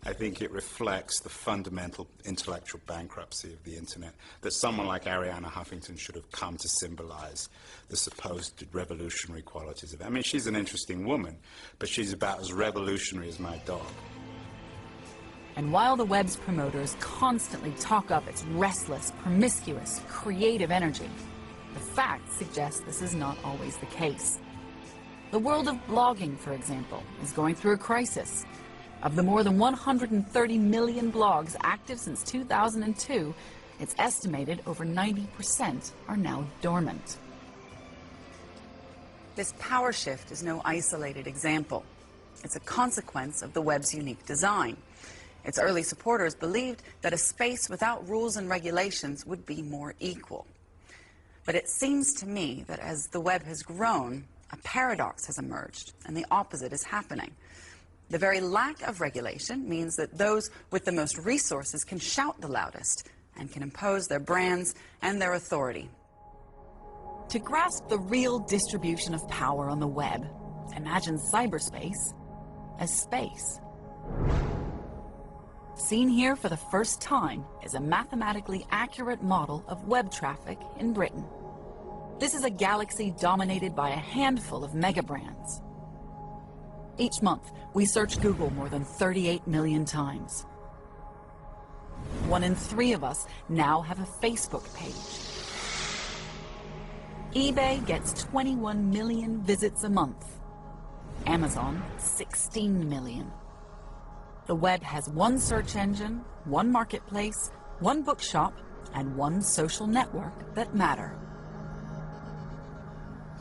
I think it reflects the fundamental intellectual bankruptcy of the internet, that someone like Arianna Huffington should have come to symbolize the supposed revolutionary qualities of it. I mean, she's an interesting woman, but she's about as revolutionary as my dog. And while the web's promoters constantly talk up its restless, promiscuous, creative energy, the facts suggest this is not always the case. The world of blogging, for example, is going through a crisis. Of the more than 130 million blogs active since 2002, it's estimated over 90% are now dormant. This power shift is no isolated example. It's a consequence of the web's unique design. Its early supporters believed that a space without rules and regulations would be more equal. But it seems to me that as the web has grown, a paradox has emerged, and the opposite is happening. The very lack of regulation means that those with the most resources can shout the loudest and can impose their brands and their authority. To grasp the real distribution of power on the web, imagine cyberspace as space. Seen here for the first time is a mathematically accurate model of web traffic in Britain. This is a galaxy dominated by a handful of mega brands. Each month, we search Google more than 38 million times. 1 in 3 of us now have a Facebook page. eBay gets 21 million visits a month. Amazon, 16 million. The web has 1 search engine, 1 marketplace, 1 bookshop, and 1 social network that matter.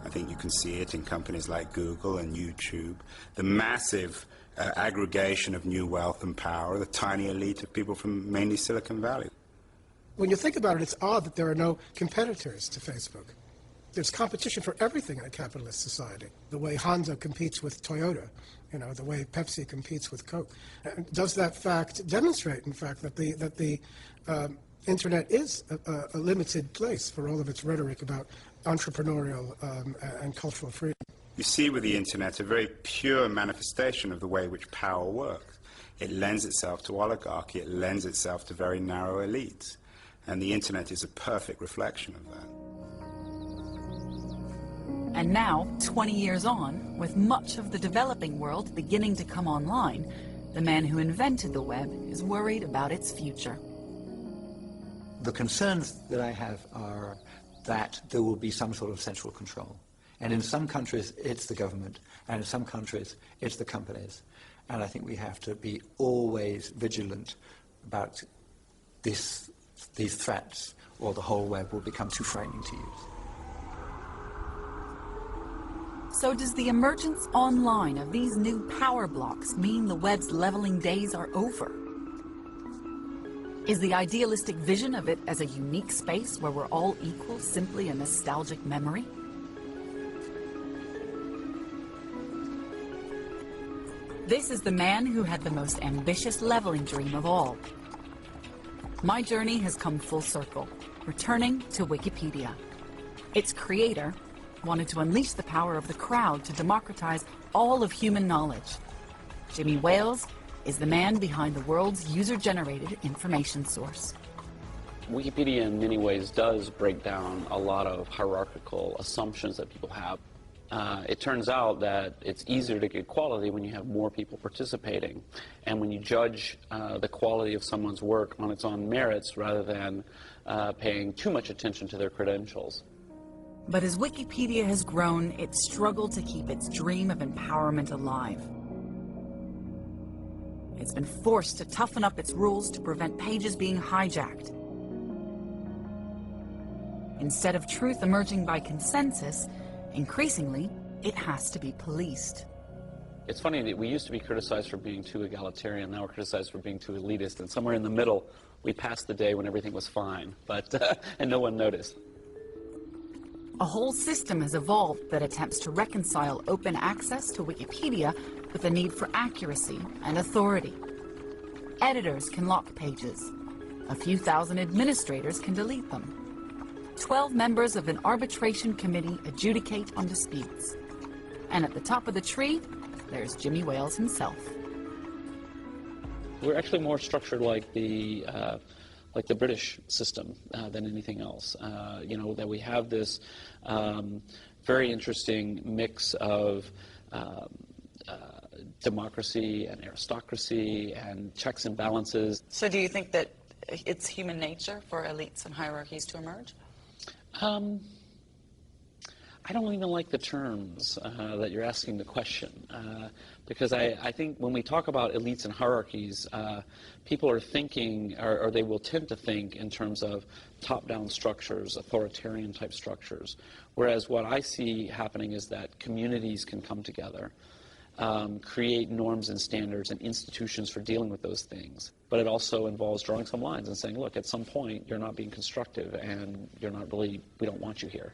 I think you can see it in companies like Google and YouTube, the massive aggregation of new wealth and power, the tiny elite of people from mainly Silicon Valley. When you think about it, it's odd that there are no competitors to Facebook. There's competition for everything in a capitalist society. The way Honda competes with Toyota, you know, the way Pepsi competes with Coke. Does that fact demonstrate, in fact, that the Internet is a limited place for all of its rhetoric about entrepreneurial and cultural freedom? You see with the Internet a very pure manifestation of the way in which power works. It lends itself to oligarchy, it lends itself to very narrow elites. And the Internet is a perfect reflection of that. And now, 20 years on, with much of the developing world beginning to come online, the man who invented the web is worried about its future. The concerns that I have are that there will be some sort of central control. And in some countries, it's the government, and in some countries, it's the companies. And I think we have to be always vigilant about these threats, or the whole web will become too frightening to use. So does the emergence online of these new power blocks mean the web's leveling days are over? Is the idealistic vision of it as a unique space where we're all equal simply a nostalgic memory? This is the man who had the most ambitious leveling dream of all. My journey has come full circle, returning to Wikipedia. Its creator wanted to unleash the power of the crowd to democratize all of human knowledge. Jimmy Wales is the man behind the world's user-generated information source. Wikipedia in many ways does break down a lot of hierarchical assumptions that people have. It turns out that it's easier to get quality when you have more people participating, and when you judge the quality of someone's work on its own merits rather than paying too much attention to their credentials. But as Wikipedia has grown, it's struggled to keep its dream of empowerment alive. It's been forced to toughen up its rules to prevent pages being hijacked. Instead of truth emerging by consensus, increasingly, it has to be policed. It's funny that we used to be criticized for being too egalitarian, now we're criticized for being too elitist, and somewhere in the middle, we passed the day when everything was fine, but and no one noticed. A whole system has evolved that attempts to reconcile open access to Wikipedia with the need for accuracy and authority. Editors can lock pages. A few thousand administrators can delete them. 12 members of an arbitration committee adjudicate on disputes. And at the top of the tree, there's Jimmy Wales himself. We're actually more structured like the British system than anything else. You know, that we have this very interesting mix of democracy and aristocracy and checks and balances. So do you think that it's human nature for elites and hierarchies to emerge? I don't even like the terms that you're asking the question, because I think when we talk about elites and hierarchies, people are thinking, or they will tend to think in terms of top-down structures, authoritarian type structures, whereas what I see happening is that communities can come together, create norms and standards and institutions for dealing with those things. But it also involves drawing some lines and saying, look, at some point you're not being constructive and you're not really, we don't want you here.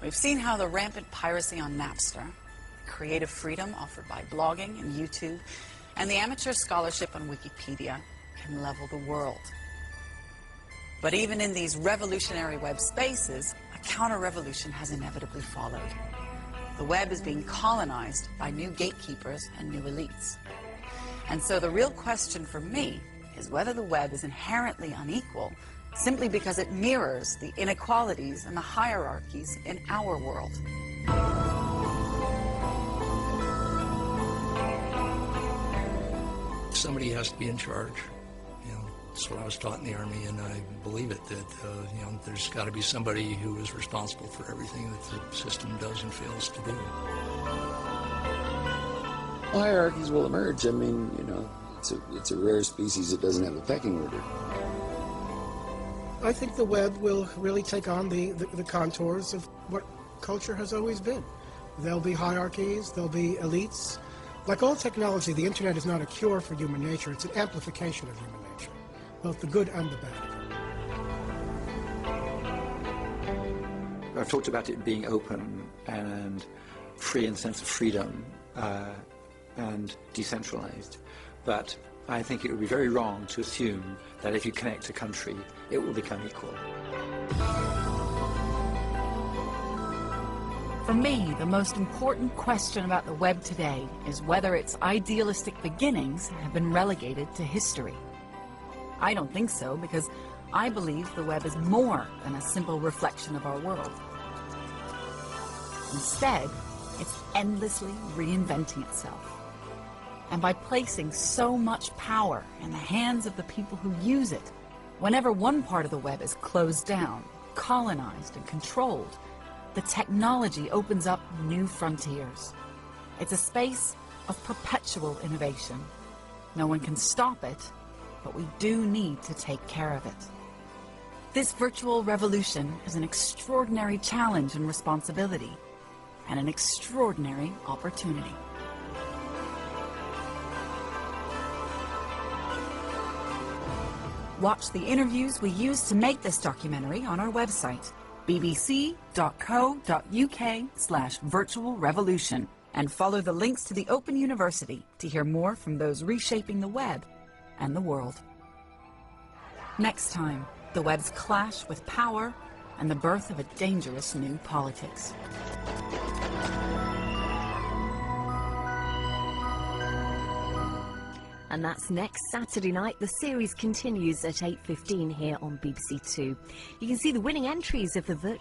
We've seen how the rampant piracy on Napster, creative freedom offered by blogging and YouTube, and the amateur scholarship on Wikipedia can level the world. But even in these revolutionary web spaces, a counter-revolution has inevitably followed. The web is being colonized by new gatekeepers and new elites. And so the real question for me is whether the web is inherently unequal simply because it mirrors the inequalities and the hierarchies in our world. Somebody has to be in charge. You know, that's what I was taught in the Army, and I believe it, that you know, there's got to be somebody who is responsible for everything that the system does and fails to do. Well, hierarchies will emerge. I mean, you know, it's a rare species that doesn't have a pecking order. I think the web will really take on the contours of what culture has always been. There'll be hierarchies, there'll be elites. Like all technology, the internet is not a cure for human nature, it's an amplification of human nature, both the good and the bad. I've talked about it being open and free in the sense of freedom and decentralized, but I think it would be very wrong to assume that if you connect a country, it will become equal. For me, the most important question about the web today is whether its idealistic beginnings have been relegated to history. I don't think so, because I believe the web is more than a simple reflection of our world. Instead, it's endlessly reinventing itself. And by placing so much power in the hands of the people who use it, whenever one part of the web is closed down, colonized, and controlled, the technology opens up new frontiers. It's a space of perpetual innovation. No one can stop it, but we do need to take care of it. This virtual revolution is an extraordinary challenge and responsibility, and an extraordinary opportunity. Watch the interviews we used to make this documentary on our website, bbc.co.uk/virtualrevolution, and follow the links to the Open University to hear more from those reshaping the web and the world. Next time, the web's clash with power and the birth of a dangerous new politics. And that's next Saturday night. The series continues at 8:15 here on BBC Two. You can see the winning entries of the virtual